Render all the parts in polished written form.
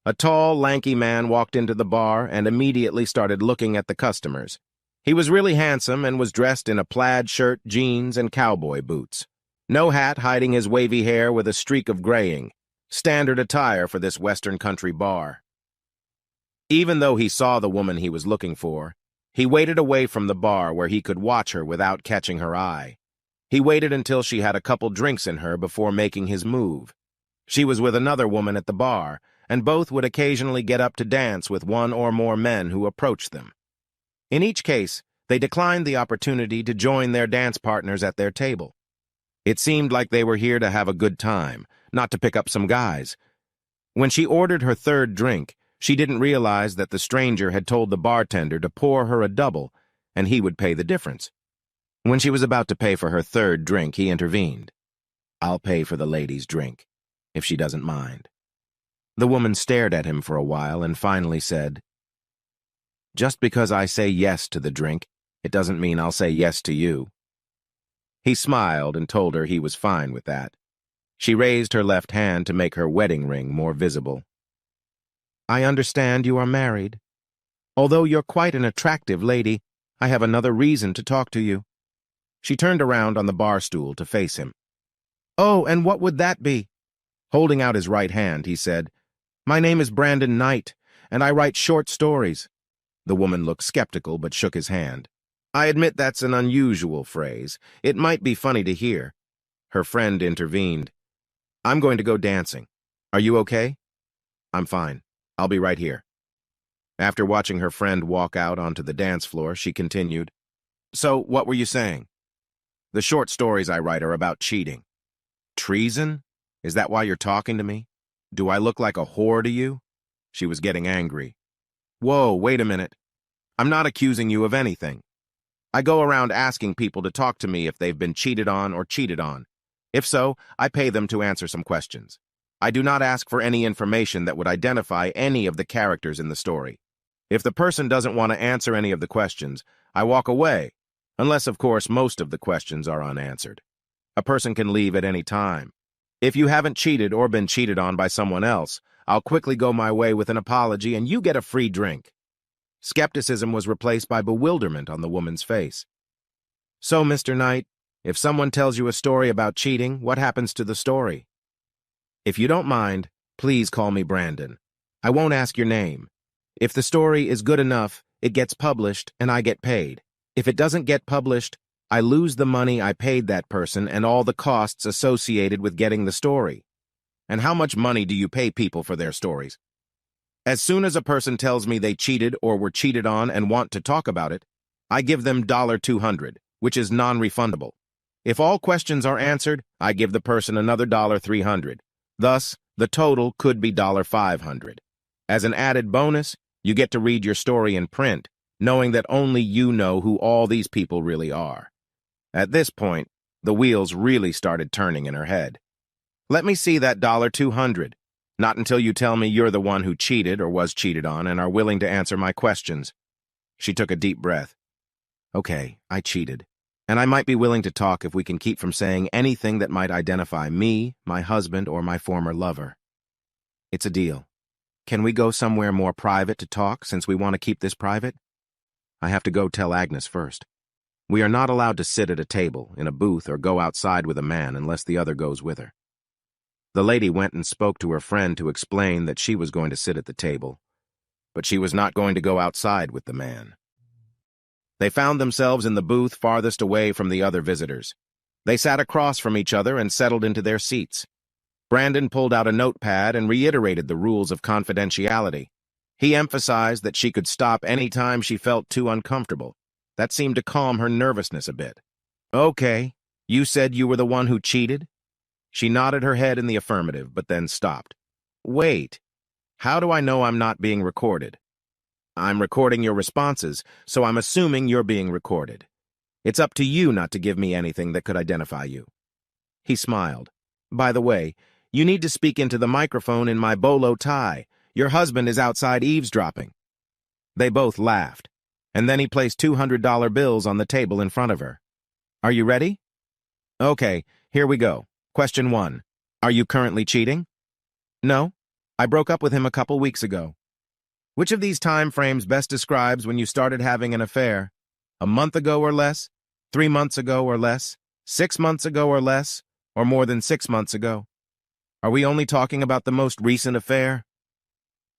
A tall, lanky man walked into the bar and immediately started looking at the customers. He was really handsome and was dressed in a plaid shirt, jeans, and cowboy boots. No hat hiding his wavy hair with a streak of graying. Standard attire for this Western country bar. Even though he saw the woman he was looking for, he waited away from the bar where he could watch her without catching her eye. He waited until she had a couple drinks in her before making his move. She was with another woman at the bar, and both would occasionally get up to dance with one or more men who approached them. In each case, they declined the opportunity to join their dance partners at their table. It seemed like they were here to have a good time, not to pick up some guys. When she ordered her third drink, she didn't realize that the stranger had told the bartender to pour her a double, and he would pay the difference. When she was about to pay for her third drink, he intervened. "I'll pay for the lady's drink, if she doesn't mind." The woman stared at him for a while and finally said, "Just because I say yes to the drink, it doesn't mean I'll say yes to you." He smiled and told her he was fine with that. She raised her left hand to make her wedding ring more visible. "I understand you are married. Although you're quite an attractive lady, I have another reason to talk to you." She turned around on the bar stool to face him. "Oh, and what would that be?" Holding out his right hand, he said, "My name is Brandon Knight, and I write short stories." The woman looked skeptical but shook his hand. "I admit that's an unusual phrase. It might be funny to hear." Her friend intervened. "I'm going to go dancing. Are you okay?" "I'm fine. I'll be right here." After watching her friend walk out onto the dance floor, she continued, "So, what were you saying?" "The short stories I write are about cheating." "Treason? Is that why you're talking to me? Do I look like a whore to you?" She was getting angry. "Whoa, wait a minute. I'm not accusing you of anything. I go around asking people to talk to me if they've been cheated on or cheated on. If so, I pay them to answer some questions. I do not ask for any information that would identify any of the characters in the story. If the person doesn't want to answer any of the questions, I walk away, unless, of course, most of the questions are unanswered. A person can leave at any time. If you haven't cheated or been cheated on by someone else, I'll quickly go my way with an apology and you get a free drink." Skepticism was replaced by bewilderment on the woman's face. "So, Mr. Knight, if someone tells you a story about cheating, what happens to the story?" "If you don't mind, please call me Brandon. I won't ask your name. If the story is good enough, it gets published and I get paid. If it doesn't get published, I lose the money I paid that person and all the costs associated with getting the story." "And how much money do you pay people for their stories?" "As soon as a person tells me they cheated or were cheated on and want to talk about it, I give them $200, which is non-refundable. If all questions are answered, I give the person another $300. Thus, the total could be $500. As an added bonus, you get to read your story in print, knowing that only you know who all these people really are." At this point, the wheels really started turning in her head. "Let me see that $200. Not until you tell me you're the one who cheated or was cheated on and are willing to answer my questions." She took a deep breath. "Okay, I cheated. And I might be willing to talk if we can keep from saying anything that might identify me, my husband, or my former lover. It's a deal. Can we go somewhere more private to talk since we want to keep this private? I have to go tell Agnes first. We are not allowed to sit at a table, in a booth, or go outside with a man unless the other goes with her." The lady went and spoke to her friend to explain that she was going to sit at the table, but she was not going to go outside with the man. They found themselves in the booth farthest away from the other visitors. They sat across from each other and settled into their seats. Brandon pulled out a notepad and reiterated the rules of confidentiality. He emphasized that she could stop any time she felt too uncomfortable. That seemed to calm her nervousness a bit. "Okay, you said you were the one who cheated?" She nodded her head in the affirmative, but then stopped. "Wait, how do I know I'm not being recorded?" "I'm recording your responses, so I'm assuming you're being recorded. It's up to you not to give me anything that could identify you." He smiled. "By the way, you need to speak into the microphone in my bolo tie. Your husband is outside eavesdropping." They both laughed, and then he placed $200 bills on the table in front of her. "Are you ready?" "Okay, here we go. Question 1. Are you currently cheating?" "No." I broke up with him a couple weeks ago. Which of these time frames best describes when you started having an affair? A month ago or less? 3 months ago or less? 6 months ago or less? Or more than 6 months ago? Are we only talking about the most recent affair?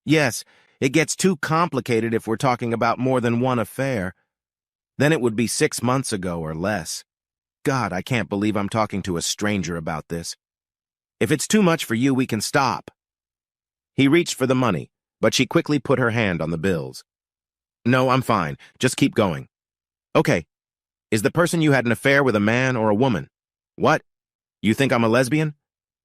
Yes, it gets too complicated if we're talking about more than one affair. Then it would be 6 months ago or less. God, I can't believe I'm talking to a stranger about this. If it's too much for you, we can stop. He reached for the money, but she quickly put her hand on the bills. No, I'm fine. Just keep going. Okay. Is the person you had an affair with a man or a woman? What? You think I'm a lesbian?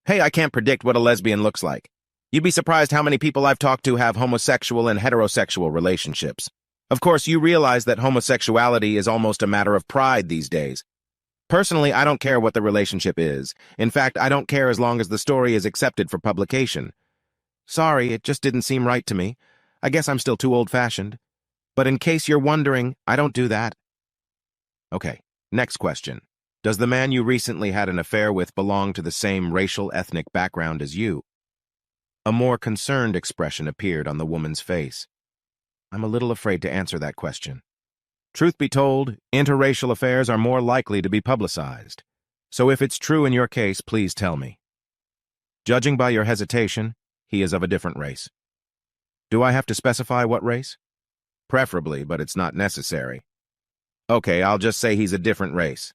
Hey, I can't predict what a lesbian looks like. You'd be surprised how many people I've talked to have homosexual and heterosexual relationships. Of course, you realize that homosexuality is almost a matter of pride these days. Personally, I don't care what the relationship is. In fact, I don't care as long as the story is accepted for publication. Sorry, it just didn't seem right to me. I guess I'm still too old-fashioned. But in case you're wondering, I don't do that. Okay, next question. Does the man you recently had an affair with belong to the same racial ethnic background as you? A more concerned expression appeared on the woman's face. I'm a little afraid to answer that question. Truth be told, interracial affairs are more likely to be publicized. So if it's true in your case, please tell me. Judging by your hesitation, he is of a different race. Do I have to specify what race? Preferably, but it's not necessary. Okay, I'll just say he's a different race.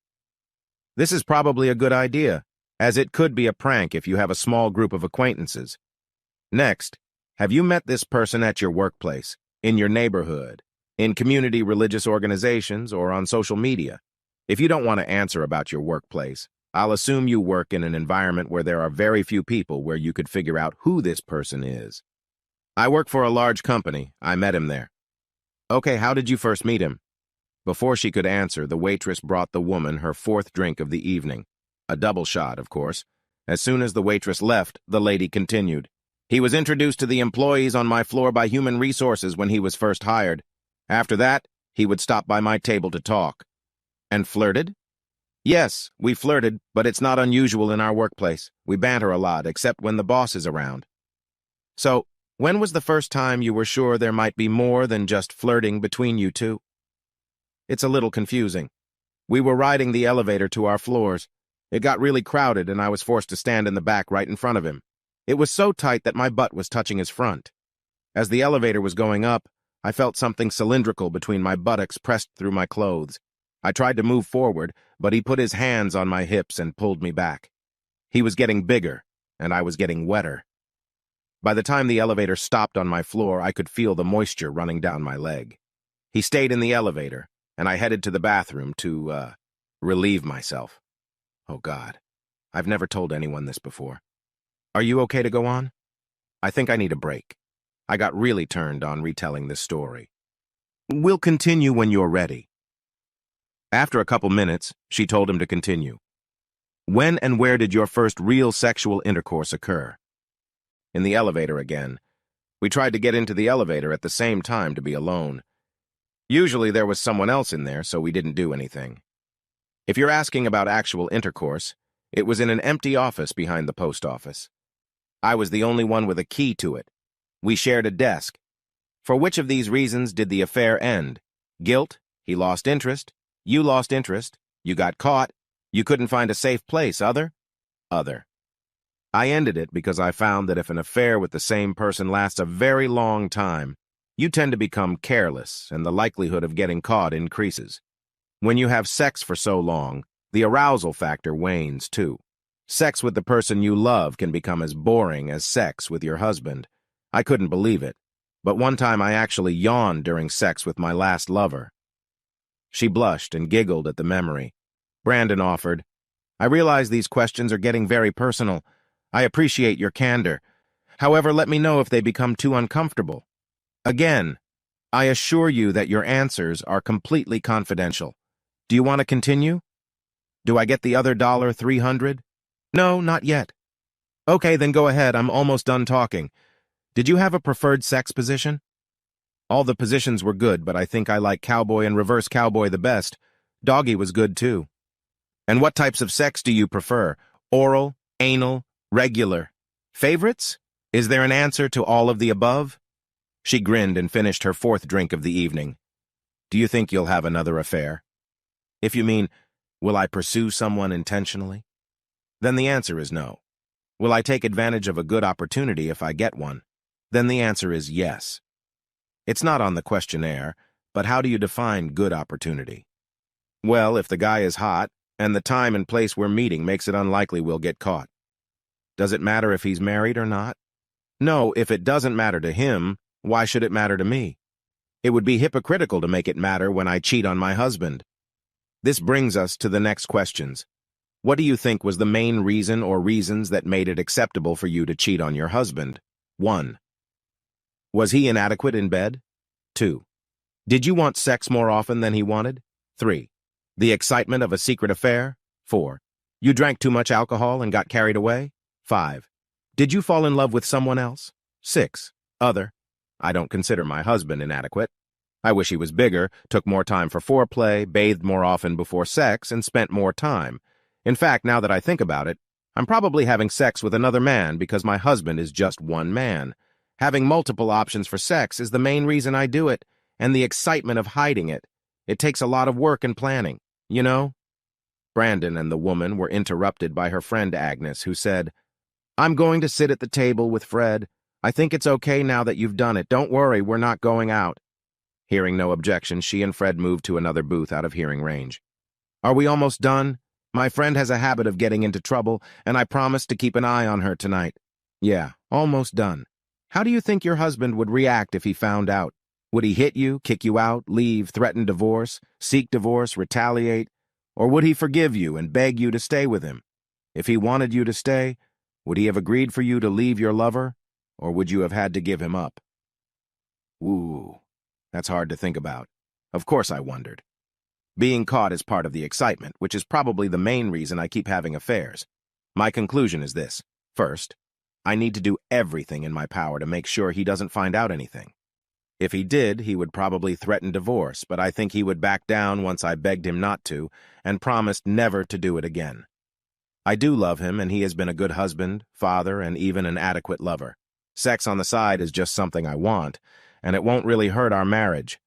This is probably a good idea, as it could be a prank if you have a small group of acquaintances. Next, have you met this person at your workplace, in your neighborhood, in community religious organizations, or on social media? If you don't want to answer about your workplace, I'll assume you work in an environment where there are very few people where you could figure out who this person is. I work for a large company. I met him there. Okay, how did you first meet him? Before she could answer, the waitress brought the woman her fourth drink of the evening. A double shot, of course. As soon as the waitress left, the lady continued. He was introduced to the employees on my floor by human resources when he was first hired. After that, he would stop by my table to talk. And flirted? Yes, we flirted, but it's not unusual in our workplace. We banter a lot, except when the boss is around. So, when was the first time you were sure there might be more than just flirting between you two? It's a little confusing. We were riding the elevator to our floors. It got really crowded and I was forced to stand in the back right in front of him. It was so tight that my butt was touching his front. As the elevator was going up, I felt something cylindrical between my buttocks pressed through my clothes. I tried to move forward, but he put his hands on my hips and pulled me back. He was getting bigger, and I was getting wetter. By the time the elevator stopped on my floor, I could feel the moisture running down my leg. He stayed in the elevator, and I headed to the bathroom to, relieve myself. Oh, God. I've never told anyone this before. Are you okay to go on? I think I need a break. I got really turned on retelling this story. We'll continue when you're ready. After a couple minutes, she told him to continue. When and where did your first real sexual intercourse occur? In the elevator again. We tried to get into the elevator at the same time to be alone. Usually there was someone else in there, so we didn't do anything. If you're asking about actual intercourse, it was in an empty office behind the post office. I was the only one with a key to it. We shared a desk. For which of these reasons did the affair end? Guilt, he lost interest, you lost interest, you got caught, you couldn't find a safe place, other? Other. I ended it because I found that if an affair with the same person lasts a very long time, you tend to become careless and the likelihood of getting caught increases. When you have sex for so long, the arousal factor wanes too. Sex with the person you love can become as boring as sex with your husband. I couldn't believe it, but one time I actually yawned during sex with my last lover. She blushed and giggled at the memory. Brandon offered, I realize these questions are getting very personal. I appreciate your candor. However, let me know if they become too uncomfortable. Again, I assure you that your answers are completely confidential. Do you want to continue? Do I get the other $300? No, not yet. Okay, then go ahead. I'm almost done talking. Did you have a preferred sex position? All the positions were good, but I think I like cowboy and reverse cowboy the best. Doggy was good, too. And what types of sex do you prefer? Oral, anal, regular? Favorites? Is there an answer to all of the above? She grinned and finished her fourth drink of the evening. Do you think you'll have another affair? If you mean, will I pursue someone intentionally? Then the answer is no. Will I take advantage of a good opportunity if I get one? Then the answer is yes. It's not on the questionnaire, but how do you define good opportunity? Well, if the guy is hot, and the time and place we're meeting makes it unlikely we'll get caught. Does it matter if he's married or not? No, if it doesn't matter to him, why should it matter to me? It would be hypocritical to make it matter when I cheat on my husband. This brings us to the next questions. What do you think was the main reason or reasons that made it acceptable for you to cheat on your husband? 1. Was he inadequate in bed? 2. Did you want sex more often than he wanted? 3. The excitement of a secret affair? 4. You drank too much alcohol and got carried away? 5. Did you fall in love with someone else? 6. Other. I don't consider my husband inadequate. I wish he was bigger, took more time for foreplay, bathed more often before sex, and spent more time. In fact, now that I think about it, I'm probably having sex with another man because my husband is just one man. Having multiple options for sex is the main reason I do it, and the excitement of hiding it. It takes a lot of work and planning, you know? Brandon and the woman were interrupted by her friend Agnes, who said, I'm going to sit at the table with Fred. I think it's okay now that you've done it. Don't worry, we're not going out. Hearing no objection, she and Fred moved to another booth out of hearing range. Are we almost done? My friend has a habit of getting into trouble, and I promised to keep an eye on her tonight. Yeah, almost done. How do you think your husband would react if he found out? Would he hit you, kick you out, leave, threaten divorce, seek divorce, retaliate? Or would he forgive you and beg you to stay with him? If he wanted you to stay, would he have agreed for you to leave your lover, or would you have had to give him up? Ooh, that's hard to think about. Of course I wondered. Being caught is part of the excitement, which is probably the main reason I keep having affairs. My conclusion is this. First, I need to do everything in my power to make sure he doesn't find out anything. If he did, he would probably threaten divorce, but I think he would back down once I begged him not to and promised never to do it again. I do love him, and he has been a good husband, father, and even an adequate lover. Sex on the side is just something I want, and it won't really hurt our marriage.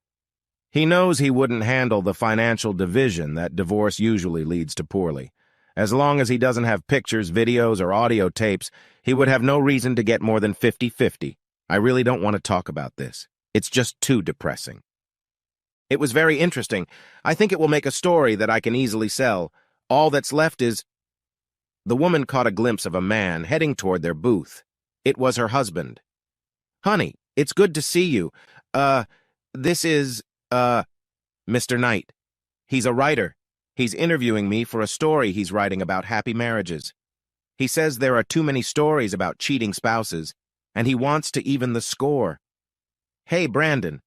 He knows he wouldn't handle the financial division that divorce usually leads to poorly. As long as he doesn't have pictures, videos, or audio tapes, he would have no reason to get more than 50-50. I really don't want to talk about this. It's just too depressing. It was very interesting. I think it will make a story that I can easily sell. All that's left is... The woman caught a glimpse of a man heading toward their booth. It was her husband. Honey, it's good to see you. This is, Mr. Knight. He's a writer. He's interviewing me for a story he's writing about happy marriages. He says there are too many stories about cheating spouses, and he wants to even the score. Hey, Brandon.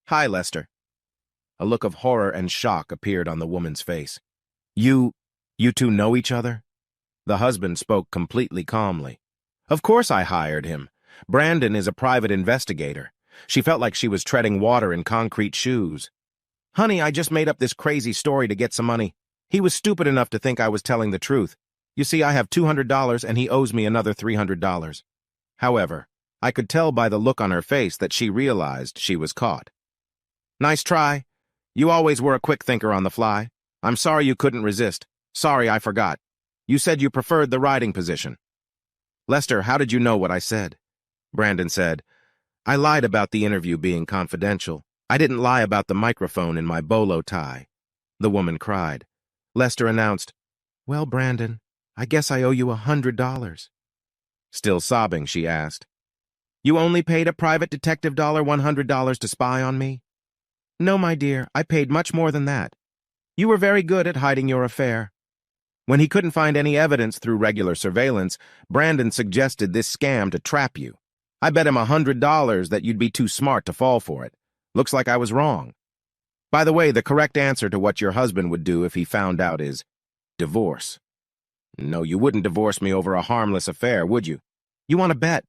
Hi, Lester. A look of horror and shock appeared on the woman's face. You two know each other? The husband spoke completely calmly. Of course I hired him. Brandon is a private investigator. She felt like she was treading water in concrete shoes. Honey, I just made up this crazy story to get some money. He was stupid enough to think I was telling the truth. You see, I have $200 and he owes me another $300. However, I could tell by the look on her face that she realized she was caught. Nice try. You always were a quick thinker on the fly. I'm sorry you couldn't resist. Sorry, I forgot. You said you preferred the writing position. Lester, how did you know what I said? Brandon said, I lied about the interview being confidential. I didn't lie about the microphone in my bolo tie. The woman cried. Lester announced, Well, Brandon, I guess I owe you $100. Still sobbing, she asked, You only paid a private detective $100 to spy on me? No, my dear, I paid much more than that. You were very good at hiding your affair. When he couldn't find any evidence through regular surveillance, Brandon suggested this scam to trap you. I bet him $100 that you'd be too smart to fall for it. Looks like I was wrong. By the way, the correct answer to what your husband would do if he found out is divorce. No, you wouldn't divorce me over a harmless affair, would you? You want to bet?